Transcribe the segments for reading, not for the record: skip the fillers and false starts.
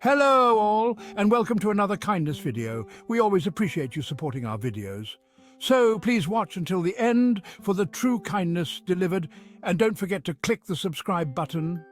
Hello all, and welcome to another kindness video. We always appreciate you supporting our videos. So please watch until the end for the true kindness delivered, and don't forget to click the subscribe button.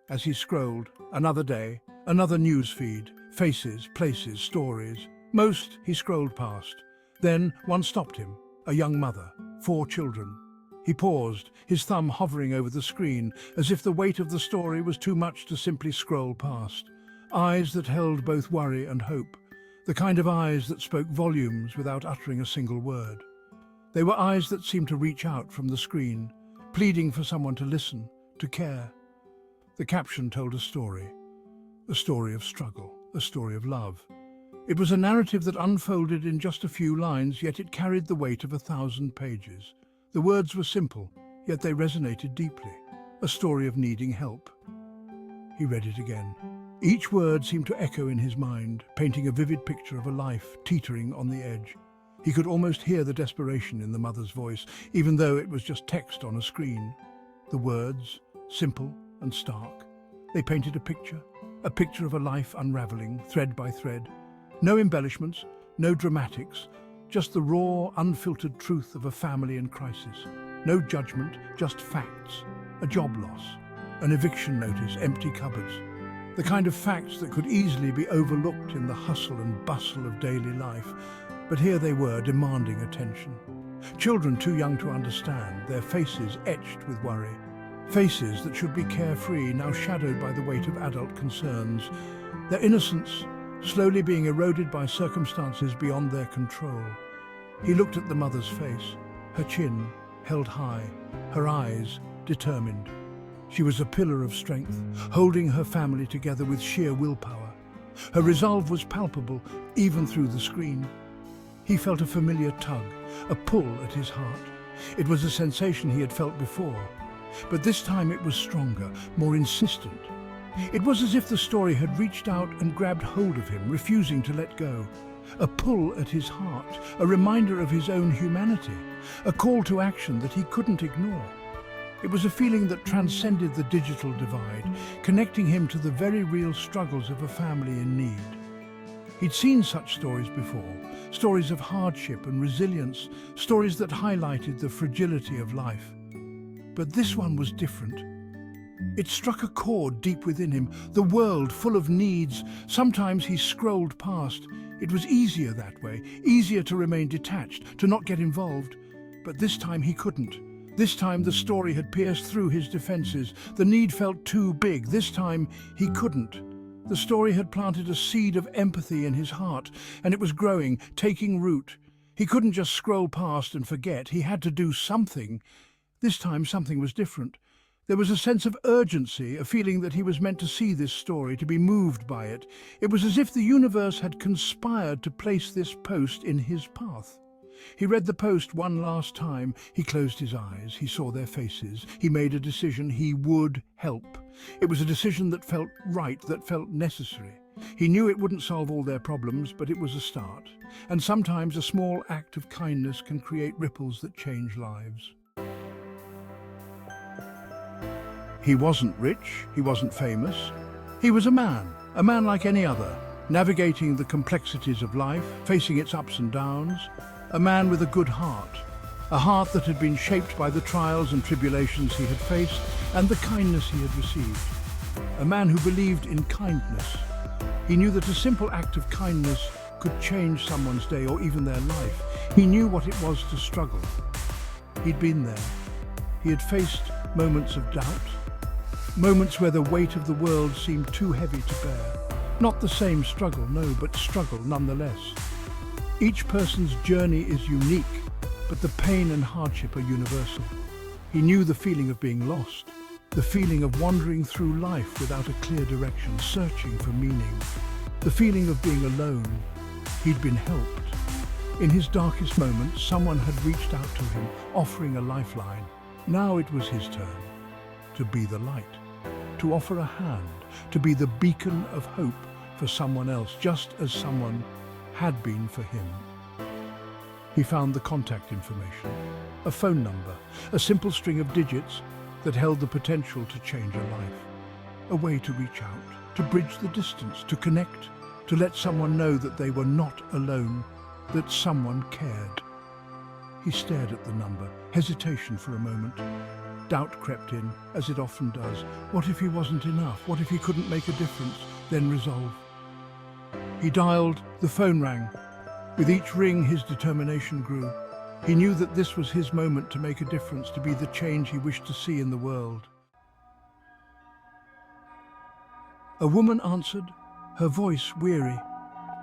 As he scrolled, another day, another news feed, faces, places, stories. Most he scrolled past. Then one stopped him, a young mother, 4 children. He paused, his thumb hovering over the screen, as if the weight of the story was too much to simply scroll past. Eyes that held both worry and hope, the kind of eyes that spoke volumes without uttering a single word. They were eyes that seemed to reach out from the screen, pleading for someone to listen, to care. The caption told a story of struggle, a story of love. It was a narrative that unfolded in just a few lines, yet it carried the weight of 1,000 pages. The words were simple, yet they resonated deeply. A story of needing help. He read it again. Each word seemed to echo in his mind, painting a vivid picture of a life teetering on the edge. He could almost hear the desperation in the mother's voice, even though it was just text on a screen. The words, simple and stark, they painted a picture of a life unraveling, thread by thread. No embellishments, no dramatics, just the raw, unfiltered truth of a family in crisis. No judgment, just facts. A job loss, an eviction notice, empty cupboards. The kind of facts that could easily be overlooked in the hustle and bustle of daily life. But here they were, demanding attention. Children too young to understand, their faces etched with worry. Faces that should be carefree, now shadowed by the weight of adult concerns. Their innocence slowly being eroded by circumstances beyond their control. He looked at the mother's face, her chin held high, her eyes determined. She was a pillar of strength, holding her family together with sheer willpower. Her resolve was palpable, even through the screen. He felt a familiar tug, a pull at his heart. It was a sensation he had felt before, but this time it was stronger, more insistent. It was as if the story had reached out and grabbed hold of him, refusing to let go. A pull at his heart, a reminder of his own humanity, a call to action that he couldn't ignore. It was a feeling that transcended the digital divide, connecting him to the very real struggles of a family in need. He'd seen such stories before, stories of hardship and resilience, stories that highlighted the fragility of life. But this one was different. It struck a chord deep within him, the world full of needs. Sometimes he scrolled past. It was easier that way, easier to remain detached, to not get involved. But this time he couldn't. This time the story had pierced through his defenses. The need felt too big. This time he couldn't. The story had planted a seed of empathy in his heart, and it was growing, taking root. He couldn't just scroll past and forget. He had to do something. This time something was different. There was a sense of urgency, a feeling that he was meant to see this story, to be moved by it. It was as if the universe had conspired to place this post in his path. He read the post one last time. He closed his eyes. He saw their faces. He made a decision. He would help. It was a decision that felt right, that felt necessary. He knew it wouldn't solve all their problems, but it was a start. And sometimes a small act of kindness can create ripples that change lives. He wasn't rich, he wasn't famous. He was a man like any other, navigating the complexities of life, facing its ups and downs. A man with a good heart, a heart that had been shaped by the trials and tribulations he had faced and the kindness he had received. A man who believed in kindness. He knew that a simple act of kindness could change someone's day or even their life. He knew what it was to struggle. He'd been there. He had faced moments of doubt, moments where the weight of the world seemed too heavy to bear. Not the same struggle, no, but struggle nonetheless. Each person's journey is unique, but the pain and hardship are universal. He knew the feeling of being lost, the feeling of wandering through life without a clear direction, searching for meaning, the feeling of being alone. He'd been helped. In his darkest moments, someone had reached out to him, offering a lifeline. Now it was his turn to be the light, to offer a hand, to be the beacon of hope for someone else, just as someone had been for him. He found the contact information, a phone number, a simple string of digits that held the potential to change a life, a way to reach out. to bridge the distance, to connect, to let someone know that they were not alone, that someone cared. He stared at the number, hesitation for a moment. Doubt crept in, as it often does. What if he wasn't enough? What if he couldn't make a difference? Then resolve. He dialed, the phone rang. With each ring, his determination grew. He knew that this was his moment to make a difference, to be the change he wished to see in the world. A woman answered, her voice weary.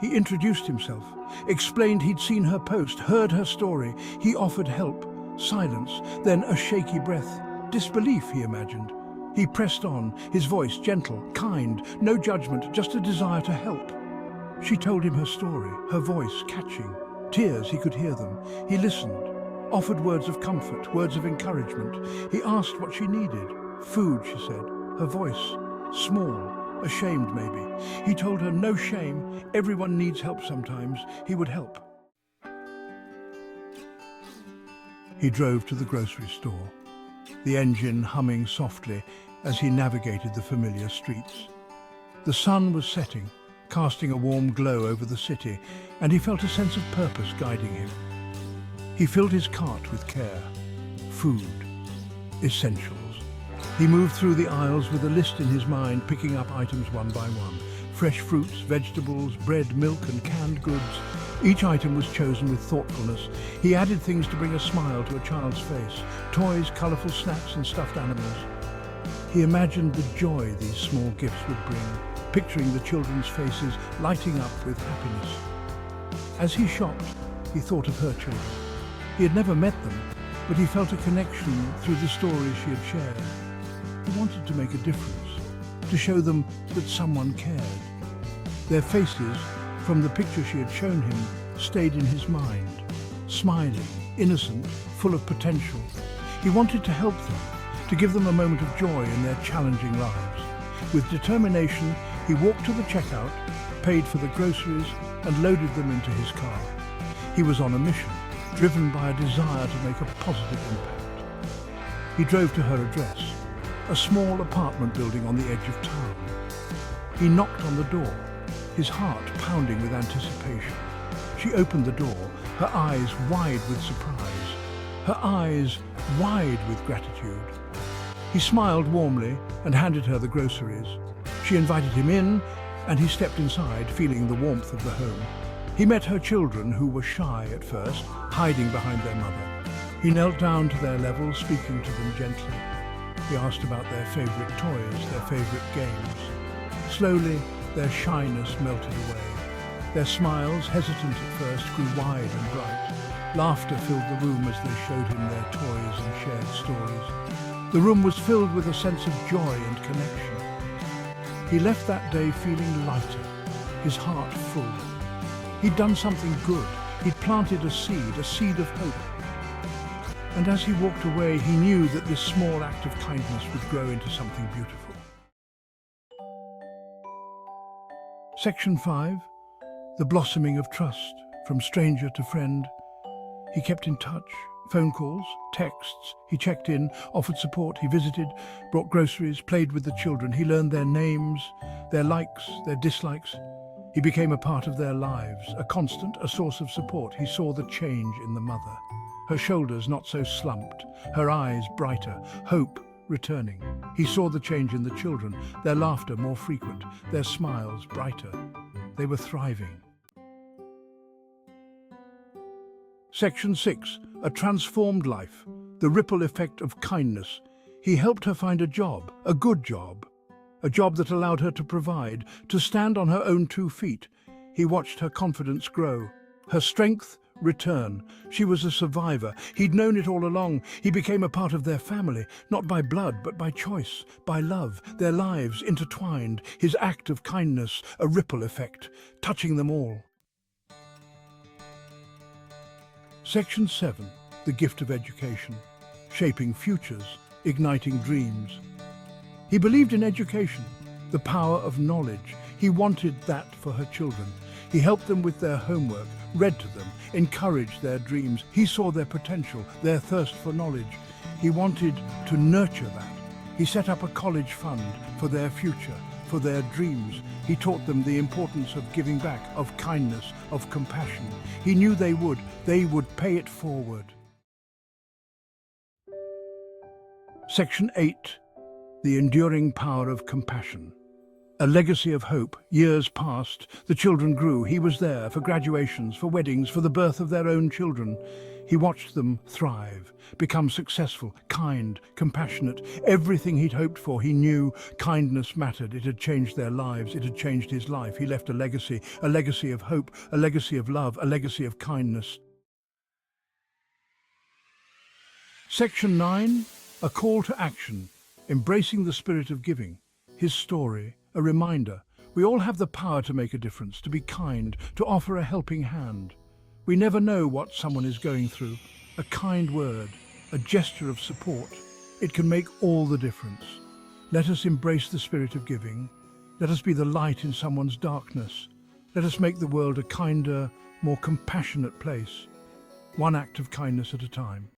He introduced himself, explained he'd seen her post, heard her story. He offered help. Silence, then a shaky breath. Disbelief, he imagined. He pressed on, his voice gentle, kind, no judgment, just a desire to help. She told him her story, her voice catching. Tears, he could hear them. He listened, offered words of comfort, words of encouragement. He asked what she needed. Food, she said, her voice small, ashamed maybe. He told her no shame, everyone needs help sometimes. He would help. He drove to the grocery store, the engine humming softly as he navigated the familiar streets. The sun was setting, casting a warm glow over the city, and he felt a sense of purpose guiding him. He filled his cart with care. Food, essentials. He moved through the aisles with a list in his mind, picking up items one by one. Fresh fruits, vegetables, bread, milk and canned goods. Each item was chosen with thoughtfulness. He added things to bring a smile to a child's face. Toys, colourful snacks and stuffed animals. He imagined the joy these small gifts would bring, picturing the children's faces lighting up with happiness. As he shopped, he thought of her children. He had never met them, but he felt a connection through the stories she had shared. He wanted to make a difference, to show them that someone cared. Their faces, from the picture she had shown him, stayed in his mind, smiling, innocent, full of potential. He wanted to help them, to give them a moment of joy in their challenging lives. With determination, he walked to the checkout, paid for the groceries, and loaded them into his car. He was on a mission, driven by a desire to make a positive impact. He drove to her address, a small apartment building on the edge of town. He knocked on the door, his heart pounding with anticipation. She opened the door, her eyes wide with surprise, her eyes wide with gratitude. He smiled warmly and handed her the groceries. She invited him in, and he stepped inside, feeling the warmth of the home. He met her children, who were shy at first, hiding behind their mother. He knelt down to their level, speaking to them gently. He asked about their favorite toys, their favorite games. Slowly, their shyness melted away. Their smiles, hesitant at first, grew wide and bright. Laughter filled the room as they showed him their toys and shared stories. The room was filled with a sense of joy and connection. He left that day feeling lighter, his heart full. He'd done something good. He'd planted a seed of hope. And as he walked away, he knew that this small act of kindness would grow into something beautiful. Section 5. The blossoming of trust, from stranger to friend. He kept in touch. Phone calls, texts. He checked in, offered support. He visited, brought groceries, played with the children. He learned their names, their likes, their dislikes. He became a part of their lives, a constant, a source of support. He saw the change in the mother. Her shoulders not so slumped, her eyes brighter, hope returning. He saw the change in the children, their laughter more frequent, their smiles brighter. They were thriving. Section 6. A transformed life. The ripple effect of kindness. He helped her find a job, a good job. A job that allowed her to provide, to stand on her own 2 feet. He watched her confidence grow, her strength return. She was a survivor. He'd known it all along. He became a part of their family, not by blood, but by choice, by love, their lives intertwined. His act of kindness, a ripple effect, touching them all. Section 7. The gift of education. Shaping futures, igniting dreams. He believed in education, the power of knowledge. He wanted that for her children. He helped them with their homework, read to them, encouraged their dreams. He saw their potential, their thirst for knowledge. He wanted to nurture that. He set up a college fund for their future, for their dreams. He taught them the importance of giving back, of kindness, of compassion. He knew they would pay it forward. Section 8. The enduring power of compassion. A legacy of hope. Years passed, the children grew. He was there for graduations, for weddings, for the birth of their own children. He watched them thrive, become successful, kind, compassionate. Everything he'd hoped for, he knew kindness mattered. It had changed their lives, it had changed his life. He left a legacy of hope, a legacy of love, a legacy of kindness. Section 9. A call to action. Embracing the spirit of giving. His story, a reminder. We all have the power to make a difference, to be kind, to offer a helping hand. We never know what someone is going through. A kind word, a gesture of support, it can make all the difference. Let us embrace the spirit of giving. Let us be the light in someone's darkness. Let us make the world a kinder, more compassionate place. One act of kindness at a time.